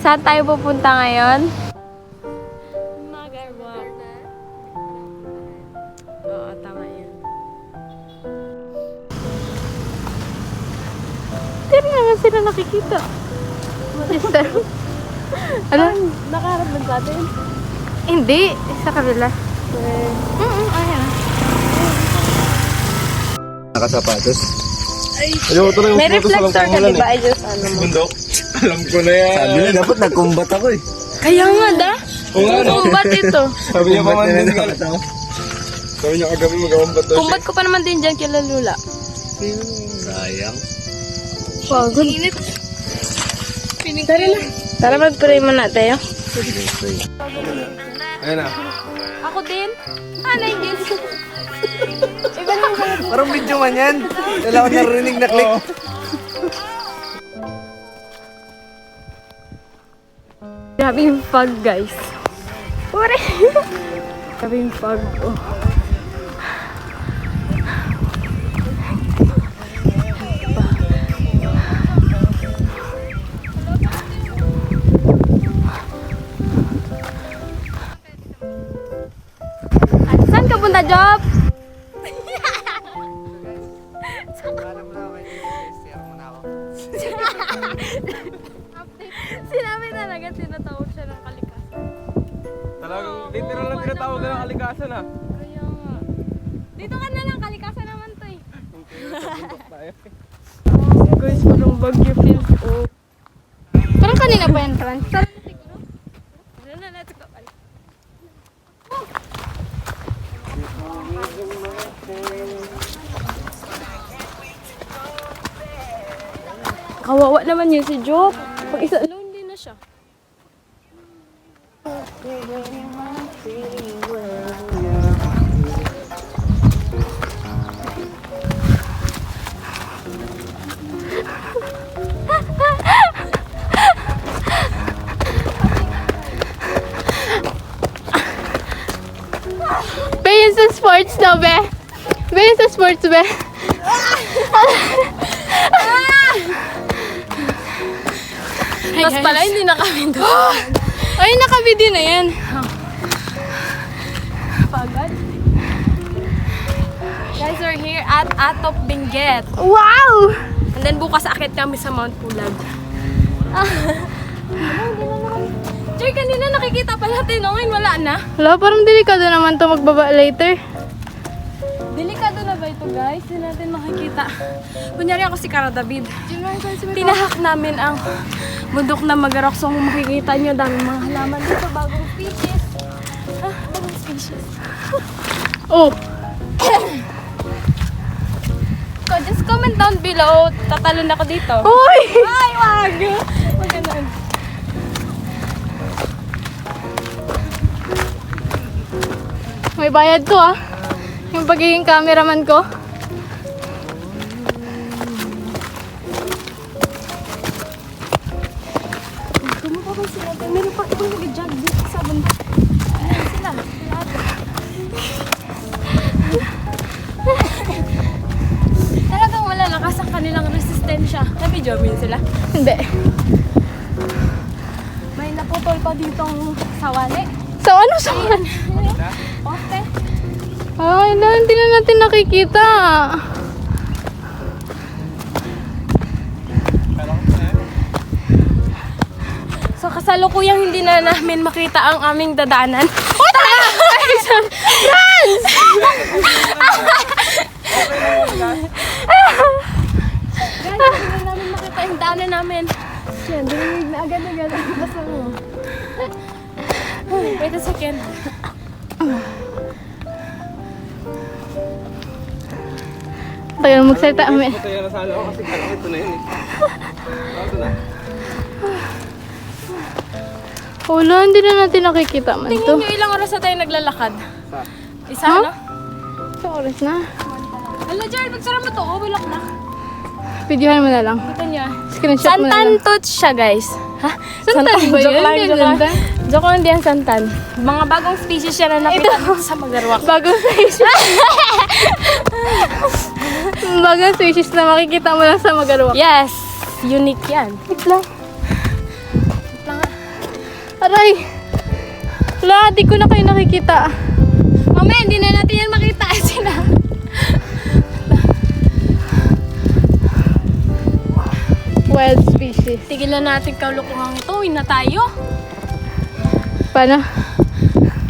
Saan tayo pupunta ngayon? Magarwak. Oo, tama yan. Hindi naman sila nakikita. Sister. Ano? Nakaharap ba sa atin? Hindi. Sa kabila. Ayan. Nakasapatos. Ayaw ko lang May reflector ka, di ba? I just, Bundok. Alam ko na yan. Sabi niya, dapat nagkumbat ako eh. Kaya nga, da? Oo nga, no? Kumbat ito. Sabi niya pa man din ka. Sabi niya kagabi mag-kumbat daw siya. Kumbat ko pa naman din dyan kila Lula. Sayang. Pagod. Init. Tara na. Tara mag-pray muna tayo. Ayun na. Ako din. Nainggit. Iba na yung Parang video man yan. Wala ko narinig na click. Grabe yung fog, guys. Ure! Grabe yung fog. Oh. Saan ka punta, Job? Sinabi talaga, tinatawag siya ng kalikasan. Talagang literal na tinatawag na ng kalikasan ah. Kaya nga. Dito ka na lang, kalikasan naman to eh. Guys, parang Baguio feels. Oh. Parang kanina pa yan, Fran. Tara na siguro. Tara na, let's go. Kawawa naman yun si Job. Pag isa, lonely na siya. Be, yun sa sports daw, be. Be, yun sa sports, be. Tapos pala, hindi na kami doon. Ay, nakabidi na yan. Pagod. Guys, we're here at Atop Benguet. Wow! And then bukas akit kami sa Mount Pulag. Jay, kanina nakikita pa natin, no? Ngayon wala na. Wala, parang delikado naman to magbaba later. Delikado na ba ito, guys? Hindi natin makikita. Kunyari ako si Cara David. Tinahak namin ang bundok na Magarok. So kung makikita nyo, daming mga halaman dito. Bagong species. Bagong species. Oh! So just comment down below. Tatalon ako dito. Uy! Ay, wag! Wag ganun. May bayad ko ah. Yung pagiging cameraman ko. Tumupapay sila. Meron pa ibang nag-jog dito sa bundok. Ayan sila. Talagang wala lakas ang kanilang resistensya. Nabidyo mo yun sila? Hindi. May naputol pa ditong sawali. Sa ano sawali? Poste. Ay, hindi na natin nakikita. So, kasalukuyang hindi na namin makita ang aming dadanan. Oh, tara! Franz! Guys, hindi na namin makita yung daanan namin. Yan, dinig na agad-agad. Basta mo. Wait a second. Tagal magsalita kami. Patay na salo ako kasi kaya ito na yun eh. Ito na. Wala, hindi na natin nakikita man to. Tingin nyo ilang oras na tayo naglalakad? Isa, Huh? no? Sa oras na. Hala, Jared, magsara mo to. Bulak na. Videohan mo na lang. Kita niya. Screenshot mo na lang. Santan tot siya, guys. Ha? Santan ba Joke yun? lang, Hindi joke lang. santan. Joke lang diyan, santan. Mga bagong species siya na nakita sa Magarwak. Bagong species. Bagong species na makikita mo lang sa Magarwak. Yes, unique yan. Wait lang. Wait lang, ah. Aray! Wala, di ko na kayo nakikita. Mamaya, hindi na natin yan makita. Sina. Wild species. Tigilan natin kalukuhan ito. Uwi na tayo. Paano?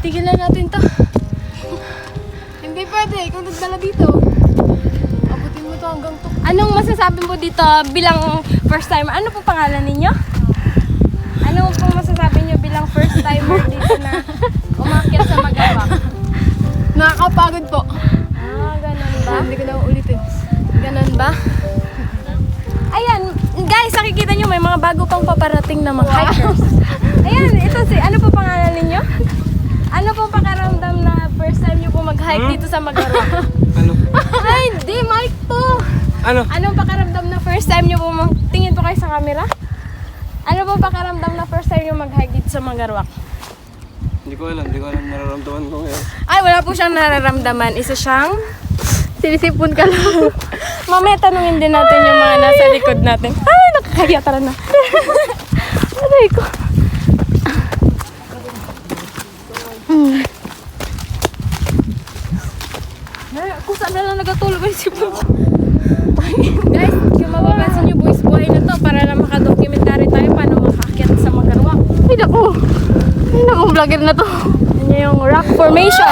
Tigilan natin to. Hindi pwede. Ikaw nagdala dito. Abutin mo to hanggang to. Anong masasabi mo dito bilang first timer? Ano po pangalan ninyo? Ano po masasabi niyo bilang first timer dito na umakyat sa Magawak? Nakakapagod po. Ah, ganun ba? Hindi ko na ulitin. Ganun ba? Ayan, guys, nakikita nyo may mga bago pang paparating na mga hikers. Ayan, ito si, ano po pangalan ninyo? Ano po pakiramdam na first time nyo po mag-hike dito sa Magawak? Ano? Ay, di, Mike po! Ano? Anong pakiramdam na first time nyo po tingin po kayo sa camera? Ano po pakiramdam na first time nyo mag-hike dito sa Magawak? Hindi ko alam nararamdaman ko ngayon. Ay, wala po siyang nararamdaman. Isa siyang... Sinisipon ka lang. Mamaya tanungin din natin yung mga nasa likod natin. Ay, nakakaya, tara na. Aray ko. Kung saan na lang nagatulog yung sipon ko. Guys, yung mapapansin nyo boys, buhay na to para lang makadokumentary tayo paano makaakyat sa Magawak. Ay, naku. Ay, naku, vlogger na to. Yan yung rock formation.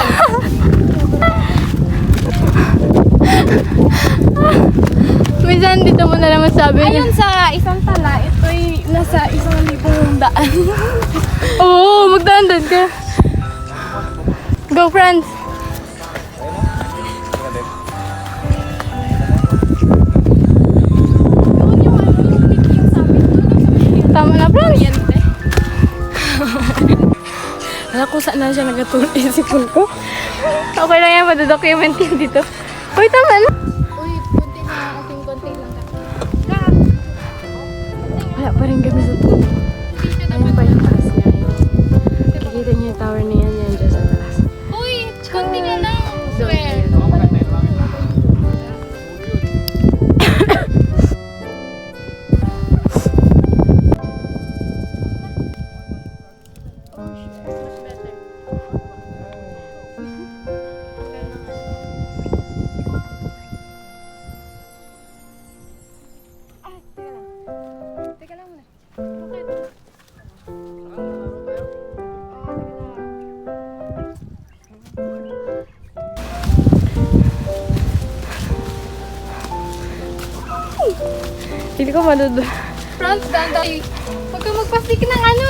Minsan dito mo na naman sabi. Ayun sa isang tala, ito'y nasa 1,000 daan. Oo, magdaan-daan ka. Go, friends. Tama na, friends. Alam ko saan na siya nagatulog yung sipon ko. Okay lang yan, madadocument yan dito. Uy, tama na. Uy, konti lang. Wala pa rin kami sa tulog. Ayun pa yung taas niya. Kikita niyo yung tower na yan dyan sa taas. Uy, konti na lang. Swear. Teka lang muna. Hindi ko madudul. Front, danday. Huwag kang magpastik ng ano.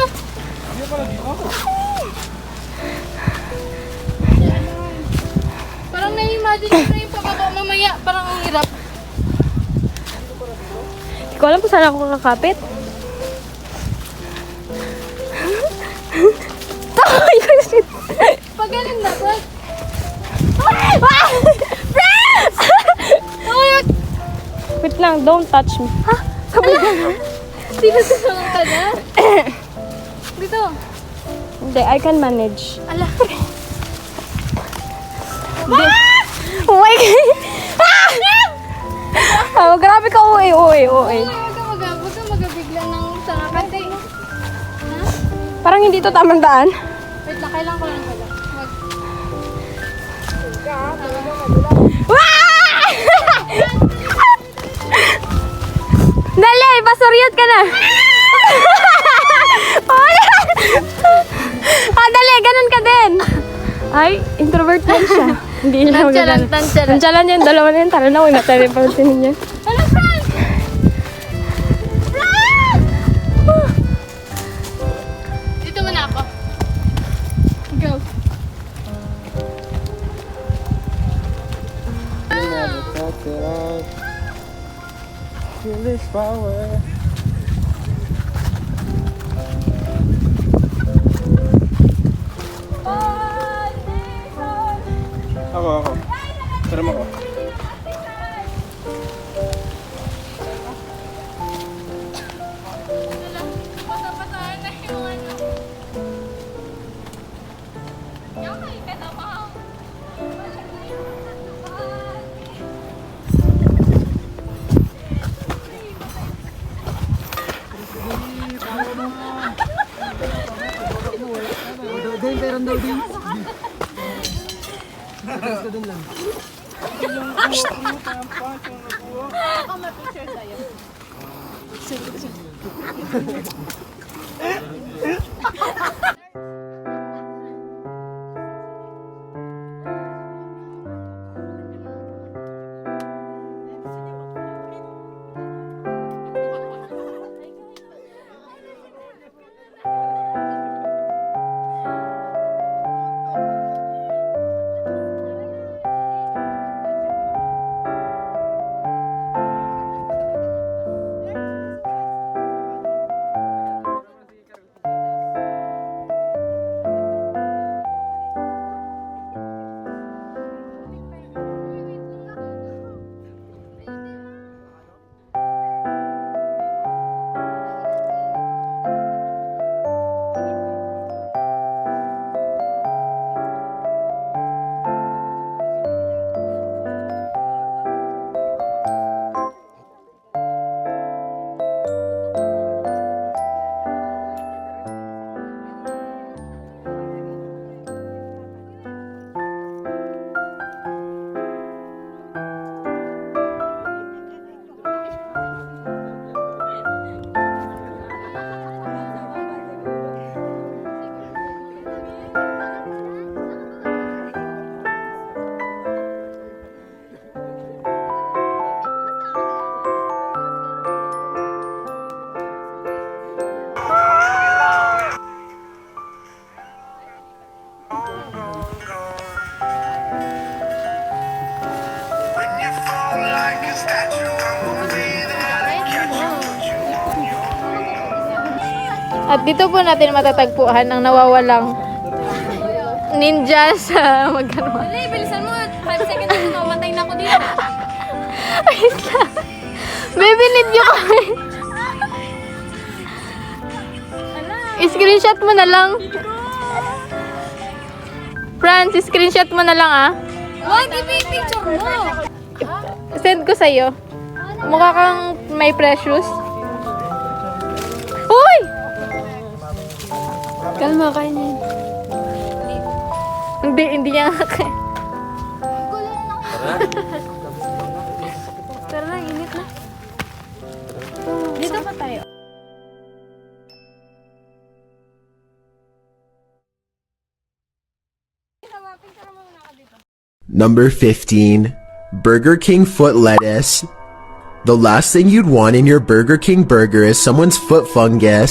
Parang na-imagine ko na yung pababa mamaya. Parang ang hirap. Hindi ko alam kung saan ako kakapit. Pag ganun na, front. Wait lang, don't touch me. Ha? Dito tulungan ka na. Dito. Hindi, I can manage. Ala. Hindi. Oh my God! Oh, grabe ka, uwi. Huwag kang magabigla ng sangakan. Parang hindi to tamang daan. Wait lang, kailangan ko lang pala. Dali, basuryot ka na. Dali, ganun ka din. Ay, introvert lang siya. Hindi na magagano. Nantsalan yan, dalawa na yan. Tara na, huwag natin yung pansinin yan. Ano, Frank? Dito muna ako. Go. Feel this power. Ako. Tara mo ko. Patapataan na yung ano. Yung may katabang. yung perang daw din. At dito po natin matatagpuan ang nawawalang ninja sa magkano. Dali, bilisan mo. 5 seconds na mamatay na ako dito. Wait lang. Baby, need nyo kami. I-screenshot mo na lang. Franz, screenshot mo na lang ah. Wag, i-picture mo. Send ko sa'yo. Mukha kang may precious. Uy! Kalma ka niyan. Hindi niya kaya. Tara na, init na. Dito pa tayo. Number 15, Burger King foot lettuce. The last thing you'd want in your Burger King burger is someone's foot fungus.